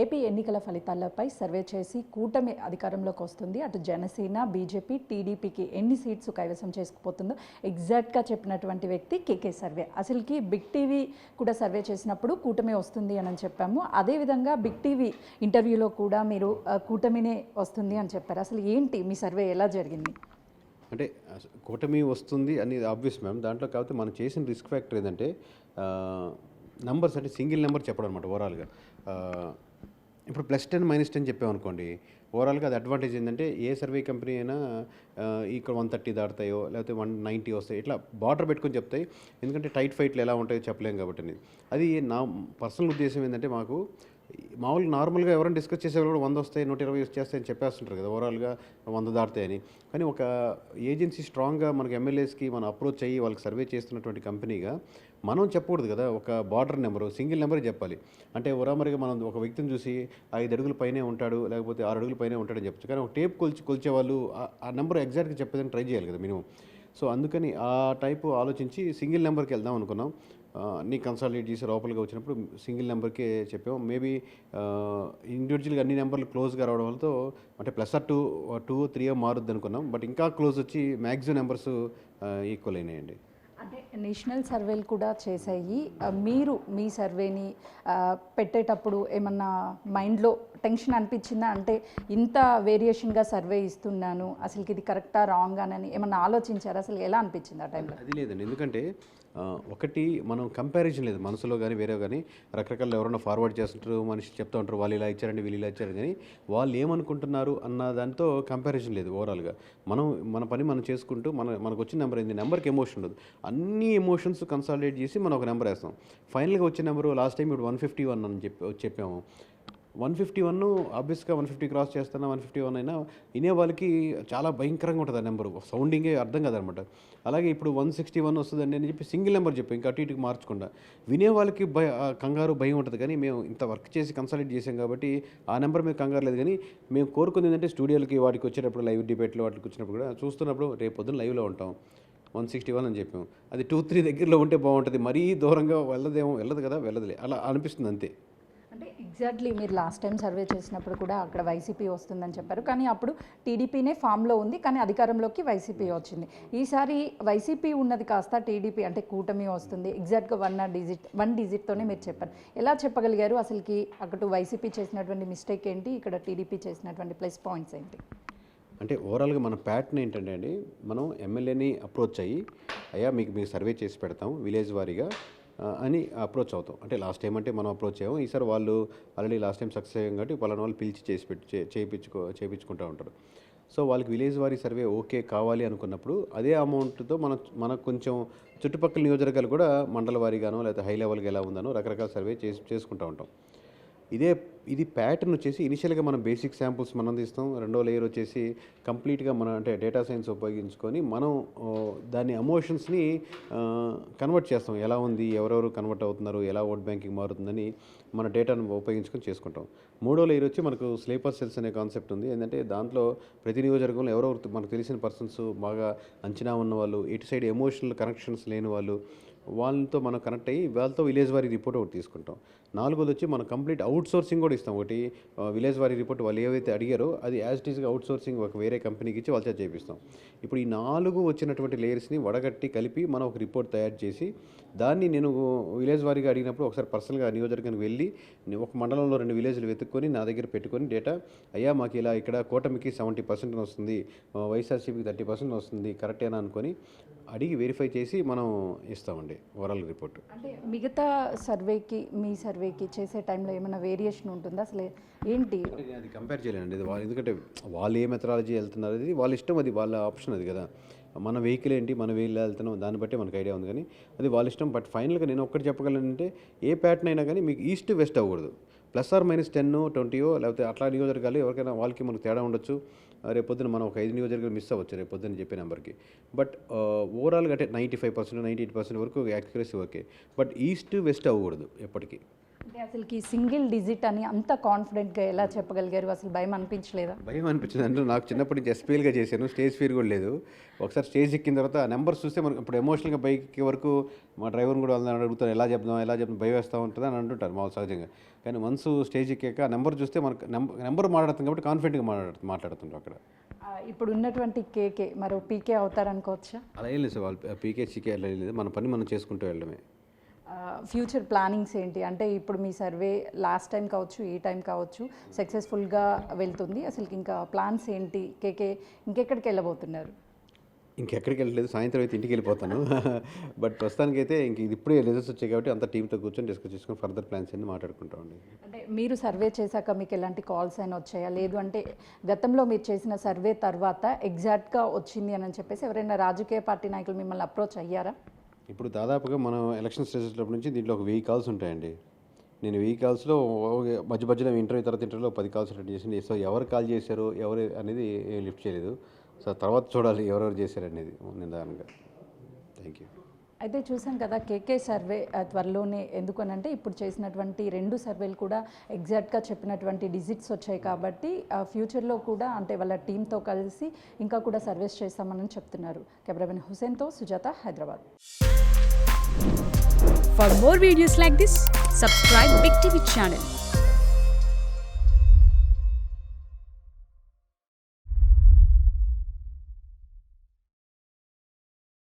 AP ఎన్నికల ఫలితాలపై survey చేసి కూటమి అధికారంలోకి వస్తుంది. అటు జనసేన, బీజేపీ, టీడీపీకి ఎన్ని సీట్స్ కైవసం చేసుకుపోతుందో ఎగ్జాక్ట్గా చెప్పినటువంటి వ్యక్తి కేకే సర్వే. అసలుకి బిగ్ టీవీ కూడా సర్వే చేసినప్పుడు కూటమి వస్తుంది అని చెప్పాము. అదేవిధంగా బిగ్ టీవీ ఇంటర్వ్యూలో కూడా మీరు కూటమినే వస్తుంది అని చెప్పారు. అసలు ఏంటి మీ సర్వే ఎలా జరిగింది? అంటే కూటమి వస్తుంది అనేది ఆబ్వియస్ మ్యామ్. దాంట్లో కాకపోతే మనం చేసిన రిస్క్ ఫ్యాక్టర్ ఏంటంటే నంబర్స్ అంటే సింగిల్ నెంబర్ చెప్పడం అనమాట ఓవరాల్గా. ఇప్పుడు +10 -10 చెప్పామనుకోండి, ఓవరాల్గా అది అడ్వాంటేజ్ ఏంటంటే ఏ సర్వే కంపెనీ అయినా ఇక్కడ 130 దాటుతాయో లేకపోతే 190 వస్తాయి, ఇట్లా బార్డర్ పెట్టుకొని చెప్తాయి. ఎందుకంటే టైట్ ఫైట్లు ఎలా ఉంటాయో చెప్పలేం కాబట్టి అనేది. అది నా పర్సనల్ ఉద్దేశం ఏంటంటే, మాకు మామూలుగా నార్మల్గా ఎవరైనా డిస్కస్ చేసేవాళ్ళు కూడా 100 వస్తాయి 120 వచ్చేస్తాయని చెప్పేస్తుంటారు కదా, ఓవరాల్గా 100 దాటుతాయని. కానీ ఒక ఏజెన్సీ స్ట్రాంగ్గా మనకి ఎమ్మెల్యేస్కి మనం అప్రోచ్ అయ్యి వాళ్ళకి సర్వే చేస్తున్నటువంటి కంపెనీగా మనం చెప్పకూడదు కదా, ఒక బార్డర్ నెంబరు సింగిల్ నెంబరే చెప్పాలి. అంటే ఉరామరిగా మనం ఒక వ్యక్తిని చూసి 5 అడుగుల పైనే ఉంటాడు లేకపోతే 6 అడుగుల పైనే ఉంటాడని చెప్పచ్చు. కానీ ఒక టేప్ కొలిచేవాళ్ళు ఆ నెంబర్ ఎగ్జాక్ట్గా చెప్పేదని ట్రై చేయాలి కదా మినిమం. సో అందుకని ఆ టైపు ఆలోచించి సింగిల్ నెంబర్కి వెళ్దాం అనుకున్నాం. అన్నీ కన్సాలిడేట్ చేసి లోపలికి వచ్చినప్పుడు సింగిల్ నెంబర్కే చెప్పాము. మేబీ ఇండివిజువల్గా అన్ని నెంబర్లు క్లోజ్గా రావడం వల్లతో అంటే +2 3 మారుద్ది అనుకున్నాం. బట్ ఇంకా క్లోజ్ వచ్చి మ్యాక్సిమం నెంబర్స్ ఈక్వల్ అయినాయండి. అంటే నేషనల్ సర్వేలు కూడా చేసాయి. మీరు మీ సర్వేని పెట్టేటప్పుడు ఏమన్నా మైండ్లో టెన్షన్ అనిపించిందా? అంటే ఇంత వేరియేషన్గా సర్వే ఇస్తున్నాను, అసలుకి ఇది కరెక్టా రాంగానని ఏమన్నా ఆలోచించారా? అసలు ఎలా అనిపించింది ఆ టైంలో? అది లేదండి. ఎందుకంటే ఒకటి మనం కంపారిజన్ లేదు మనసులో కానీ వేరే కానీ. రకరకాల ఎవరైనా ఫార్వర్డ్ చేస్తుంటారు, మనిషి చెప్తూ ఉంటారు వాళ్ళు ఇలా ఇచ్చారండి వీళ్ళు ఇలా ఇచ్చారు, కానీ వాళ్ళు ఏమనుకుంటున్నారు అన్న దాంతో కంపారిజన్ లేదు. ఓవరాల్గా మనం మన పని మనం చేసుకుంటూ మనకు వచ్చిన నెంబర్ ఏంది, నెంబర్కి ఎమోషన్ ఉండదు. అన్ని ఎమోషన్స్ కన్సాలిడేట్ చేసి మనం ఒక నెంబర్ వేస్తాం. ఫైనల్గా వచ్చే నెంబరు లాస్ట్ టైం ఇప్పుడు 151 అని చెప్పాము. 151 ఆబ్వియస్గా 150 క్రాస్ చేస్తున్నా 151 అయినా వినే వాళ్ళకి చాలా భయంకరంగా ఉంటుంది ఆ నెంబరు, సౌండింగే అర్థం కాదనమాట. అలాగే ఇప్పుడు 161 వస్తుందండి అని చెప్పి సింగిల్ నెంబర్ చెప్పాం, ఇంకా అటు ఇటుకి మార్చకుండా. వినే వాళ్ళకి కంగారు భయం ఉంటుంది. కానీ మేము ఇంత వర్క్ చేసి కన్సల్ట్ చేసాం కాబట్టి ఆ నెంబర్ మీద కంగారు లేదు. కానీ మేము కోరుకుంది ఏంటంటే స్టూడియోలకి వాటికి వచ్చేటప్పుడు లైవ్ డిబేట్లు వాటికి వచ్చినప్పుడు కూడా చూస్తున్నప్పుడు రేపు పొద్దున్న లైవ్లో ఉంటాం 161 అని చెప్పాము. అది 2-3 దగ్గరలో ఉంటే బాగుంటుంది, మరీ దూరంగా వెళ్ళదు కదా, వెళ్ళదులే అలా అనిపిస్తుంది అంతే. అంటే ఎగ్జాక్ట్లీ మీరు లాస్ట్ టైం సర్వే చేసినప్పుడు కూడా అక్కడ వైసీపీ వస్తుందని చెప్పారు, కానీ అప్పుడు టీడీపీనే ఫామ్లో ఉంది, కానీ అధికారంలోకి వైసీపీ వచ్చింది. ఈసారి వైసీపీ ఉన్నది కాస్త టీడీపీ అంటే కూటమి వస్తుంది. ఎగ్జాక్ట్గా 1 డిజిట్తోనే మీరు చెప్పారు. ఎలా చెప్పగలిగారు? అసలుకి అక్కడ వైసీపీ చేసినటువంటి మిస్టేక్ ఏంటి, ఇక్కడ టీడీపీ చేసినటువంటి ప్లస్ పాయింట్స్ ఏంటి? అంటే ఓవరాల్గా మన ప్యాటర్న్ ఏంటంటే అండి, మనం ఎమ్మెల్యేని అప్రోచ్ అయ్యి అయ్యా మీకు సర్వే చేసి పెడతాం విలేజ్ వారీగా అని అప్రోచ్ అవుతాం. అంటే లాస్ట్ టైం అంటే మనం అప్రోచ్ అయ్యాము, ఈసారి వాళ్ళు ఆల్రెడీ లాస్ట్ టైం సక్సెస్ అయ్యాం కాబట్టి వాళ్ళని వాళ్ళు పిలిచి చేయించుకుంటూ ఉంటారు. సో వాళ్ళకి విలేజ్ వారీ సర్వే ఓకే కావాలి అనుకున్నప్పుడు అదే అమౌంట్తో మనకు కొంచెం చుట్టుపక్కల నియోజకవర్గాలు కూడా మండల వారీగానో లేకపోతే హై లెవెల్గా ఎలా ఉందనో రకరకాల సర్వే చేసుకుంటూ ఉంటాం. ఇది ప్యాటర్న్ వచ్చేసి ఇనిషియల్గా మనం బేసిక్ శాంపుల్స్ మనం తీస్తాం. రెండో లేయర్ వచ్చేసి కంప్లీట్గా మన అంటే డేటా సైన్స్ ఉపయోగించుకొని మనం దాని ఎమోషన్స్ని కన్వర్ట్ చేస్తాం. ఎలా ఉంది, ఎవరెవరు కన్వర్ట్ అవుతున్నారు, ఎలా ఓట్ బ్యాంకింగ్ మారుతుందని మన డేటాను ఉపయోగించుకొని చేసుకుంటాం. మూడో లేయర్ వచ్చి మనకు స్లీపర్ సెల్స్ అనే కాన్సెప్ట్ ఉంది. ఏంటంటే దాంట్లో ప్రతి నియోజకవర్గంలో ఎవరెవరు మనకు తెలిసిన పర్సన్స్, బాగా అంచనా ఉన్న వాళ్ళు, ఇటు సైడ్ ఎమోషనల్ కనెక్షన్స్ లేని వాళ్ళతో మనం కనెక్ట్ అయ్యి వాళ్ళతో విలేజ్ వారీ రిపోర్ట్ ఒకటి తీసుకుంటాం. నాలుగోది వచ్చి మనం కంప్లీట్ అవుట్ సోర్సింగ్ కూడా ఇస్తాం. ఒకటి విలేజ్ వారీ రిపోర్ట్ వాళ్ళు ఏవైతే అడిగారో అది యాజ్ ఇట్ ఈస్గా అవుట్ సోర్సింగ్ ఒక వేరే కంపెనీకి ఇచ్చి వాళ్ళతో చేపిస్తాం. ఇప్పుడు ఈ 4 వచ్చినటువంటి లేయర్స్ని వడగట్టి కలిపి మనం ఒక రిపోర్ట్ తయారు చేసి దాన్ని నేను విలేజ్ వారీగా అడిగినప్పుడు ఒకసారి పర్సనల్గా నియోజకవర్గానికి వెళ్ళి ఒక మండలంలో 2 విలేజ్లు వెతుక్కొని నా దగ్గర పెట్టుకొని డేటా, అయ్యా మాకు ఇలా ఇక్కడ కూటమికి 70% వస్తుంది, వైఎస్ఆర్సీపీకి 30% వస్తుంది, కరెక్టేనా అనుకొని అడిగి వెరిఫై చేసి మనం ఇస్తామండి ఓవరాల్ రిపోర్ట్. అంటే మిగతా సర్వేకి మీ సర్వేకి చేసే టైంలో ఏమైనా వేరియేషన్ ఉంటుందా? అసలు ఏంటి అది కంపేర్ చేయలేనండి. అది ఎందుకంటే వాళ్ళు ఏ మెథడాలజీ వెళ్తున్నారు అది వాళ్ళ ఇష్టం, అది వాళ్ళ ఆప్షన్ అది కదా. మన వెహికల్ ఏంటి, మన వెహికల్ వెళ్తున్నాం దాన్ని బట్టి మనకు ఐడియా ఉంది, కానీ అది వాళ్ళ ఇష్టం. బట్ ఫైనల్గా నేను ఒక్కటి చెప్పగలనంటే ఏ ప్యాటర్న్ అయినా కానీ మీకు ఈస్ట్ వెస్ట్ అవ్వకూడదు. +10 20 లేకపోతే అట్లా నియోజకవర్గాలు ఎవరికైనా వాళ్ళకి మనకు తేడా ఉండొచ్చు. రేపొద్దున మనం ఒక 5 నియోజకవర్గాలు మిస్ అవ్వచ్చు రేపొద్దున చెప్పే నెంబర్కి. బట్ ఓవరాల్గా అంటే 95% 98% వరకు accuracy okay. But east west అవ్వకూడదు ఎప్పటికీ. అంటే అసలుకి సింగిల్ డిజిట్ అని అంత కాన్ఫిడెంట్గా ఎలా చెప్పగలిగారు? అసలు భయం అనిపించలేదా? భయం అనిపించింది అంటే నాకు చిన్నప్పటి నుంచి ఎస్పీఎల్గా చేశాను, స్టేజ్ ఫియర్ కూడా లేదు. ఒకసారి స్టేజ్ ఎక్కిన తర్వాత ఆ నెంబర్స్ చూస్తే మనకు ఇప్పుడు ఎమోషనల్గా బైక్ ఎక్కే వరకు మా డ్రైవర్ని కూడా వాళ్ళని అడుగుతాను, ఎలా చెప్తాం భయం వేస్తూ ఉంటుంది అని అంటుంటారు మామూలు సహజంగా. కానీ వన్స్ స్టేజ్ ఎక్కాక ఆ నెంబర్ చూస్తే మనకు నెంబర్ మాట్లాడుతుంది కాబట్టి కాన్ఫిడెంట్గా మాట్లాడుతుంటాం అక్కడ. ఇప్పుడు ఉన్నటువంటి కేకే మరో పీకే అవుతారనుకోవచ్చా? అలా ఏం లేదు సార్, వాళ్ళు పీకే చీకే అలా ఏం లేదు, మన పని మనం చేసుకుంటూ వెళ్ళడమే. ఫ్యూచర్ ప్లానింగ్స్ ఏంటి? అంటే ఇప్పుడు మీ సర్వే లాస్ట్ టైం కావచ్చు, ఈ టైం కావచ్చు సక్సెస్ఫుల్గా వెళ్తుంది. అసలు ఇంకా ప్లాన్స్ ఏంటి? కేకే ఇంకెక్కడికి వెళ్ళబోతున్నారు? ఇంకెక్కడికి వెళ్ళలేదు, సాయంత్రం అయితే ఇంటికి వెళ్ళిపోతాను. బట్ ప్రస్తుతానికైతే ఇంక ఇది ఇప్పుడే రిజల్ట్స్ వచ్చాయి కాబట్టి అంత టీంతో కూర్చొని డిస్కస్ చేసుకొని ఫర్దర్ ప్లాన్స్ అన్ని మాట్లాడుకుంటామండి. అంటే మీరు సర్వే చేశాక మీకు ఎలాంటి కాల్స్ అయినా వచ్చాయా? లేదు అంటే గతంలో మీరు చేసిన సర్వే తర్వాత ఎగ్జాక్ట్గా వచ్చింది అని చెప్పేసి ఎవరైనా రాజకీయ పార్టీ నాయకులు మిమ్మల్ని అప్రోచ్ అయ్యారా? ఇప్పుడు దాదాపుగా మనం ఎలక్షన్ స్టేజెస్లో నుంచి దీంట్లో ఒక 1000 కాల్స్ ఉంటాయండి. నేను 1000 కాల్స్లో మధ్యలో ఇంటర్వ్యూ తర్వాత ఇంటర్వ్యూలో 10 కాల్స్ అటెండ్ చేసింది. సో ఎవరు కాల్ చేశారు ఎవరు అనేది ఏం లిఫ్ట్ చేయలేదు. సో తర్వాత చూడాలి ఎవరెవరు చేశారు అనేది నిదానంగా. Thank you. అయితే చూసాం కదా కేకే సర్వే త్వరలోనే, ఎందుకనంటే ఇప్పుడు చేసినటువంటి 2 సర్వేలు కూడా ఎగ్జాక్ట్గా చెప్పినటువంటి డిజిట్స్ వచ్చాయి కాబట్టి ఫ్యూచర్లో కూడా అంటే వాళ్ళ టీంతో కలిసి ఇంకా కూడా సర్వేస్ చేస్తామని చెప్తున్నారు. కెమెరామెన్ హుసేన్తో Sujatha, Hyderabad. For more videos like this, subscribe Big TV channel.